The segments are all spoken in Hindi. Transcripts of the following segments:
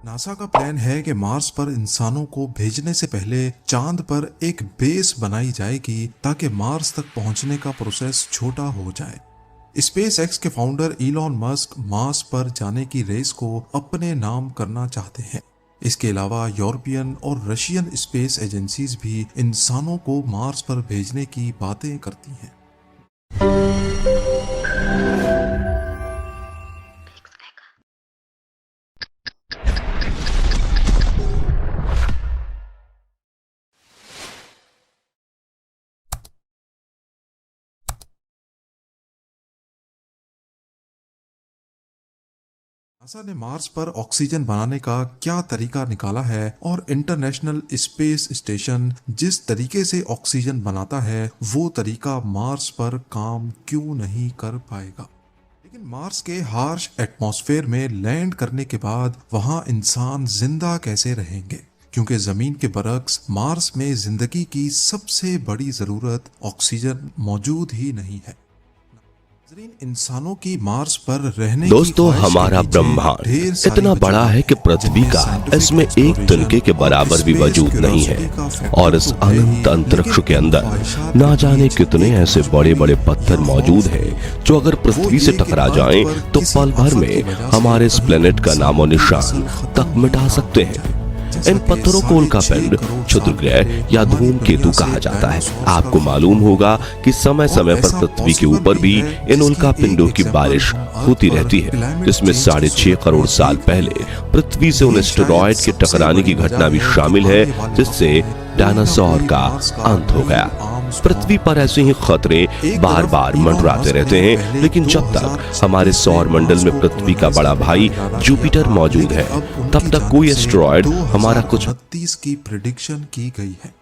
नासा का प्लान है कि मार्स पर इंसानों को भेजने से पहले चांद पर एक बेस बनाई जाएगी ताकि मार्स तक पहुंचने का प्रोसेस छोटा हो जाए। स्पेस एक्स के फाउंडर इलॉन मस्क मार्स पर जाने की रेस को अपने नाम करना चाहते हैं। इसके अलावा यूरोपियन और रशियन स्पेस एजेंसीज भी इंसानों को मार्स पर भेजने की बातें करती हैं। नासा ने मार्स पर ऑक्सीजन बनाने का क्या तरीका निकाला है और इंटरनेशनल स्पेस स्टेशन जिस तरीके से ऑक्सीजन बनाता है वो तरीका मार्स पर काम क्यों नहीं कर पाएगा। लेकिन मार्स के हार्श एटमॉस्फेयर में लैंड करने के बाद वहां इंसान जिंदा कैसे रहेंगे, क्योंकि जमीन के बरक्स मार्स में जिंदगी की सबसे बड़ी जरूरत ऑक्सीजन मौजूद ही नहीं है। इंसानों की मार्स पर रहने दोस्तों, हमारा ब्रह्मांड इतना बड़ा है कि पृथ्वी का इसमें एक तिनके के बराबर भी वजूद नहीं है और इस अनंत अंतरिक्ष के अंदर ना जाने कितने ऐसे बड़े बड़े पत्थर मौजूद हैं जो अगर पृथ्वी से टकरा जाएं तो पल भर में हमारे इस प्लेनेट का नामो निशान तक मिटा सकते हैं। इन पत्थरों को उल्का पिंड, क्षुद्र ग्रह या धूमकेतु कहा जाता है। आपको मालूम होगा कि समय समय पर पृथ्वी के ऊपर भी इन उल्का पिंडों की बारिश होती रहती है, जिसमें 6.5 करोड़ साल पहले पृथ्वी से उन एस्टेरॉयड के टकराने की घटना भी शामिल है, जिससे डायनासोर का अंत हो गया। पृथ्वी पर ऐसे ही खतरे बार बार मंडराते रहते हैं, लेकिन जब तक हमारे सौर मंडल में पृथ्वी का बड़ा भाई जुपिटर मौजूद है तब तक कोई एस्टेरॉयड हमारा कुछ 36 की प्रेडिक्शन की गई है।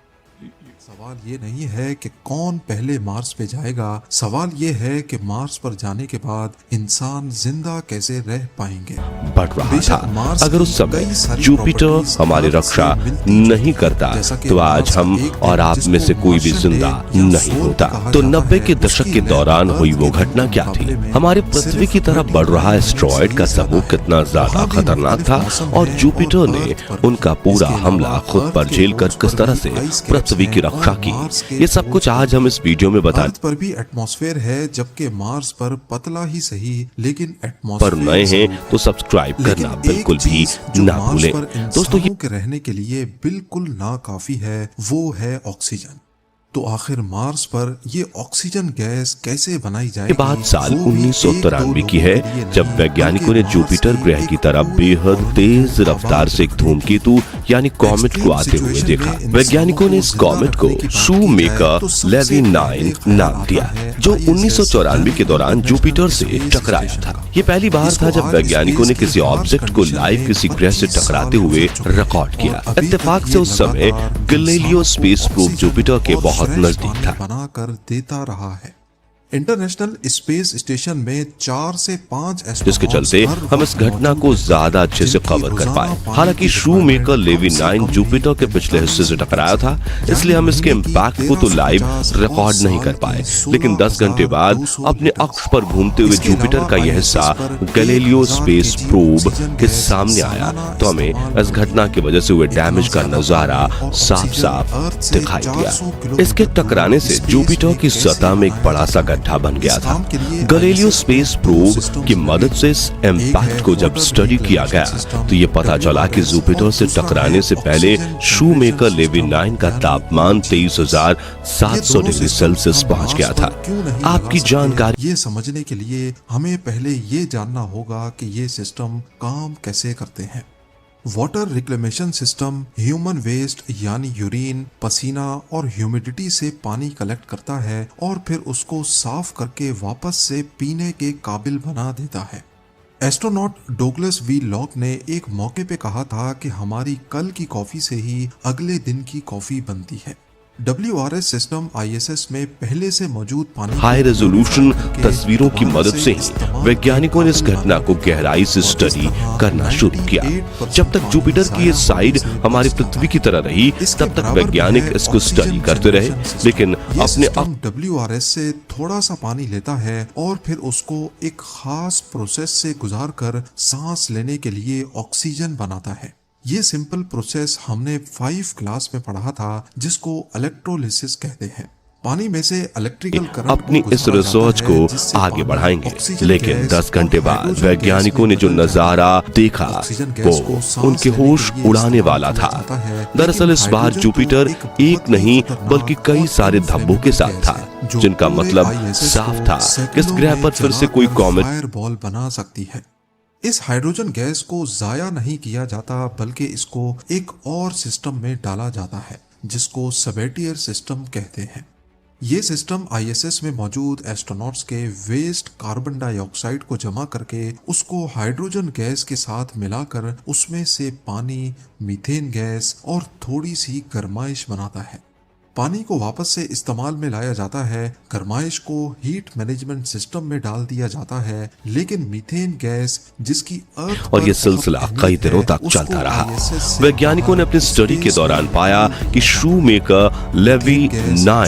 सवाल ये नहीं है कि कौन पहले मार्स पे जाएगा, सवाल ये है कि मार्स पर जाने के बाद इंसान जिंदा कैसे रह पाएंगे। बढ़ रहा था। अगर उस समय जुपिटर हमारी रक्षा नहीं करता तो आज हम और आप में से कोई भी जिंदा नहीं होता। तो 90 के दशक के दौरान हुई वो घटना क्या थी? हमारे पृथ्वी की तरफ बढ़ रहा एस्टेरॉयड का समूह कितना ज्यादा खतरनाक था और जुपिटर ने उनका पूरा हमला खुद पर झेलकर किस तरह से पृथ्वी की रक्षा की, ये सब कुछ आज हम इस वीडियो में बता। अर्थ पर भी एटमॉस्फेयर है, जबकि मार्स पर पतला ही सही लेकिन एटमॉस्फेयर। पर नए हैं तो सब्सक्राइब करना बिल्कुल भी ना भूलें। दोस्तों, ये के रहने के लिए बिल्कुल ना काफी है, वो है ऑक्सीजन। तो आखिर मार्स पर ये ऑक्सीजन गैस कैसे बनाई जाएगी? ये बात साल 1993 की है, जब वैज्ञानिकों ने जुपिटर ग्रह की तरफ बेहद तेज रफ्तार से एक धूमकेतु यानी कॉमेट को आते हुए देखा। वैज्ञानिकों ने इस कॉमेट को शूमेकर लेवी 9 नाम दिया, जो 1994 के दौरान जुपिटर से टकराया था। ये पहली बार था जब वैज्ञानिकों ने किसी ऑब्जेक्ट को लाइव किसी ग्रह से टकराते हुए रिकॉर्ड किया। इत्तेफाक से उस समय गैलीलियो स्पेस प्रोब जुपिटर के बहुत नजदीक था। बना कर देता रहा है। इंटरनेशनल स्पेस स्टेशन में 4 से 5 जिसके चलते हम इस घटना को ज्यादा अच्छे से कवर कर पाए। हालांकि शूमेकर लेवी 9 जुपिटर के पिछले हिस्से से टकराया था, इसलिए हम इसके इम्पैक्ट को तो लाइव रिकॉर्ड नहीं कर पाए, लेकिन 10 घंटे बाद अपने अक्ष पर घूमते हुए जुपिटर का यह हिस्सा गैलीलियो स्पेस प्रोब के सामने आया तो हमें इस घटना की वजह से हुए डैमेज का नजारा साफ साफ दिखाई दिया। इसके टकराने से जुपिटर की सतह में एक बड़ा सा गड्ढा बन गया था। गैलीलियो स्पेस प्रोब की मदद से इस इम्पैक्ट को जब स्टडी किया गया तो ये पता चला कि जुपिटर से टकराने से पहले शूमेकर लेवी 9 का तापमान 23,700 डिग्री सेल्सियस पहुंच गया था। आपकी जानकारी ये समझने के लिए हमें पहले ये जानना होगा कि ये सिस्टम काम कैसे करते हैं। Water reclamation system human waste यानी यूरिन, पसीना और ह्यूमिडिटी से पानी कलेक्ट करता है और फिर उसको साफ करके वापस से पीने के काबिल बना देता है। एस्ट्रोनॉट डोगलस वी लॉक ने एक मौके पे कहा था कि हमारी कल की कॉफी से ही अगले दिन की कॉफी बनती है। WRS सिस्टम ISS में पहले से मौजूद पानी हाई रेजोल्यूशन तस्वीरों की मदद से ही वैज्ञानिकों ने इस घटना को गहराई से स्टडी करना शुरू किया। जब तक जुपिटर की ये साइड हमारी पृथ्वी की तरह रही, तब तक वैज्ञानिक इसको स्टडी करते रहे, लेकिन अपने WRS से थोड़ा सा पानी लेता है और फिर उसको एक खास प्रोसेस से गुजार कर सांस लेने के लिए ऑक्सीजन बनाता है। ये सिंपल प्रोसेस हमने 5 क्लास में पढ़ा था, जिसको इलेक्ट्रोलिसिस कहते हैं। पानी में से इलेक्ट्रिकल करंट अपनी इस रिसर्च को आगे बढ़ाएंगे, लेकिन 10 घंटे बाद वैज्ञानिकों ने जो नजारा देखा वो उनके होश उड़ाने वाला था। दरअसल इस बार जुपिटर एक नहीं बल्कि कई सारे धब्बों के साथ था, जिनका मतलब साफ था कि इस ग्रह पर फिर से कोई कॉमेट फायरबॉल बना सकती है। इस हाइड्रोजन गैस को जाया नहीं किया जाता, बल्कि इसको एक और सिस्टम में डाला जाता है, जिसको सबेटियर सिस्टम कहते हैं। ये सिस्टम ISS में मौजूद एस्ट्रोनॉट्स के वेस्ट कार्बन डाइऑक्साइड को जमा करके उसको हाइड्रोजन गैस के साथ मिलाकर उसमें से पानी, मीथेन गैस और थोड़ी सी गर्माइश बनाता है। पानी को वापस से इस्तेमाल में लाया जाता है, गर्माइश को हीट मैनेजमेंट सिस्टम में डाल दिया जाता है, लेकिन मीथेन गैस जिसकी अर्थ और ये सिलसिला कई दिनों तक चलता रहा। वैज्ञानिकों ने अपनी स्टडी के दौरान पाया कि शूमेकर लेवी 9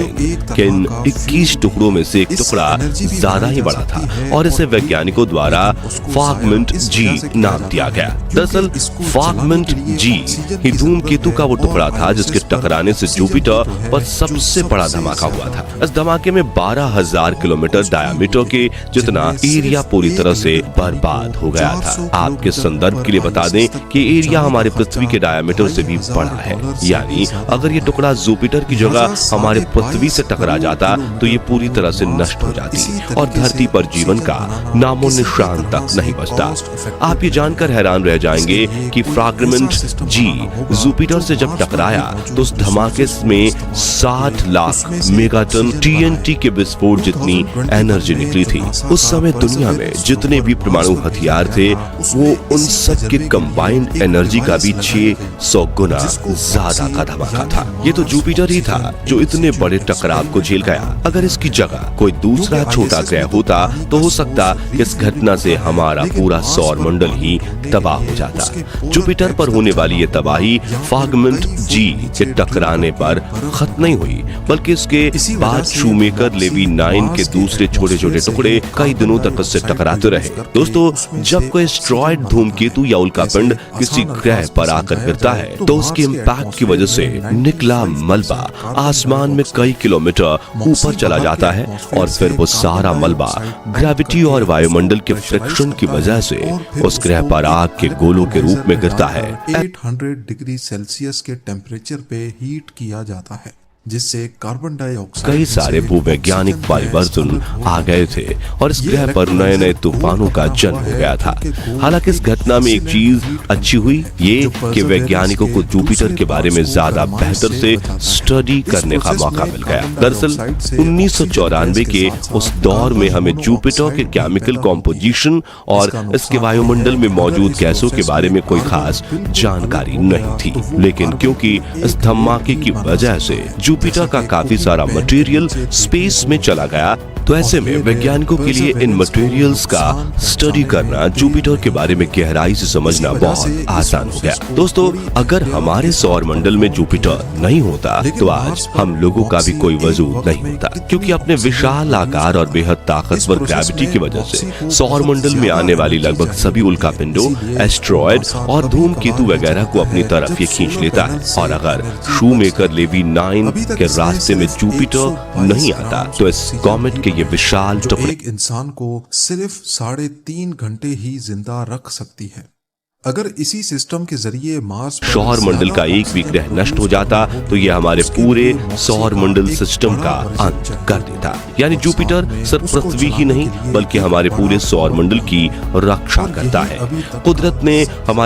के इन 21 टुकड़ों में से एक टुकड़ा ज्यादा ही बड़ा था और इसे वैज्ञानिकों द्वारा फ्रैगमेंट G नाम दिया गया। दरअसल फ्रैगमेंट G ही धूमकेतु का वो टुकड़ा था जिसके टकराने से जुपिटर पर सबसे बड़ा धमाका हुआ था। इस धमाके में 12,000 किलोमीटर डायामीटर के जितना एरिया पूरी तरह से बर्बाद हो गया था। आपके संदर्भ के लिए बता दें कि एरिया हमारे पृथ्वी के डायामीटर से भी बड़ा है, यानी अगर ये टुकड़ा जुपिटर की जगह हमारे पृथ्वी से टकरा जाता तो ये पूरी तरह से नष्ट हो जाती और धरती पर जीवन का नामो निशान तक नहीं बचता। आप ये जानकर हैरान रह जाएंगे कि फ्रैगमेंट G जुपिटर से जब टकराया तो उस धमाके में 60 लाख मेगाटन TNT के विस्फोट जितनी एनर्जी निकली थी। उस समय दुनिया में जितने भी परमाणु हथियार थे वो उन सब के कंबाइंड एनर्जी का भी 600 गुना ज्यादा का धमाका था। ये तो जुपिटर ही था जो इतने बड़े टकराव को झेल गया। अगर इसकी जगह कोई दूसरा छोटा ग्रह होता तो हो सकता कि इस घटना से हमारा पूरा सौर मंडल ही तबाह हो जाता। जुपिटर पर होने वाली ये तबाही फ्रैगमेंट G के टकराने पर खत्म नहीं हुई, बल्कि इसके बाद शूमेकर लेवी 9 के दूसरे छोटे छोटे टुकड़े कई दिनों तक उससे टकराते रहे। दोस्तों, जब कोई एस्टेरॉयड, धूमकेतु या उल्कापिंड किसी ग्रह पर आकर गिरता है तो उसके इम्पैक्ट की वजह से निकला मलबा आसमान में कई किलोमीटर ऊपर चला जाता है और फिर वो सारा मलबा ग्रेविटी और वायुमंडल के फ्रिक्शन की वजह से उस ग्रह पर आग के गोलों के रूप में गिरता है। 800 डिग्री सेल्सियस के टेम्परेचर पे हीट किया जाता है, जिससे कार्बन डाइऑक्साइड कई सारे भूवैज्ञानिक परिवर्तन आ गए थे और इस ग्रह पर नए नए तूफानों का जन्म हो गया था। हालांकि इस घटना में एक चीज अच्छी हुई, ये कि वैज्ञानिकों को जुपिटर के बारे में ज्यादा बेहतर से स्टडी करने का मौका मिल गया। दरअसल 1994 के उस दौर में हमें जुपिटर के केमिकल कॉम्पोजिशन और इसके वायुमंडल में मौजूद गैसों के बारे में कोई खास जानकारी नहीं थी, लेकिन क्योंकि इस धमाके की वजह से जुपिटर का काफी सारा मटेरियल स्पेस में चला गया, तो ऐसे में वैज्ञानिकों के लिए इन मटेरियल्स का स्टडी करना, जुपिटर के बारे में गहराई से समझना बहुत आसान हो गया। दोस्तों, अगर हमारे सौर मंडल में जुपिटर नहीं होता तो आज हम लोगों का भी कोई वजूद नहीं होता, क्योंकि अपने विशाल आकार और बेहद ताकतवर ग्रेविटी की वजह से सौर मंडल में आने वाली लगभग सभी उल्कापिंडों, एस्टेरॉयड और धूमकेतु वगैरह को अपनी तरफ ये खींच लेता है। और अगर शूमेकर लेवी 9 के रास्ते में जुपिटर नहीं आता तो इस कॉमेट के ये विशाल टुकड़े एक इंसान को सिर्फ 3.5 घंटे ही जिंदा रख सकती है। अगर इसी सिस्टम के जरिए मार्स पर सौर मंडल का एक भी ग्रह नष्ट हो जाता तो यह हमारे पूरे सौर मंडल सिस्टम का अंत कर देता। यानी जुपिटर सिर्फ पृथ्वी ही नहीं बल्कि हमारे पूरे सौर मंडल की रक्षा करता है। कुदरत ने हमारे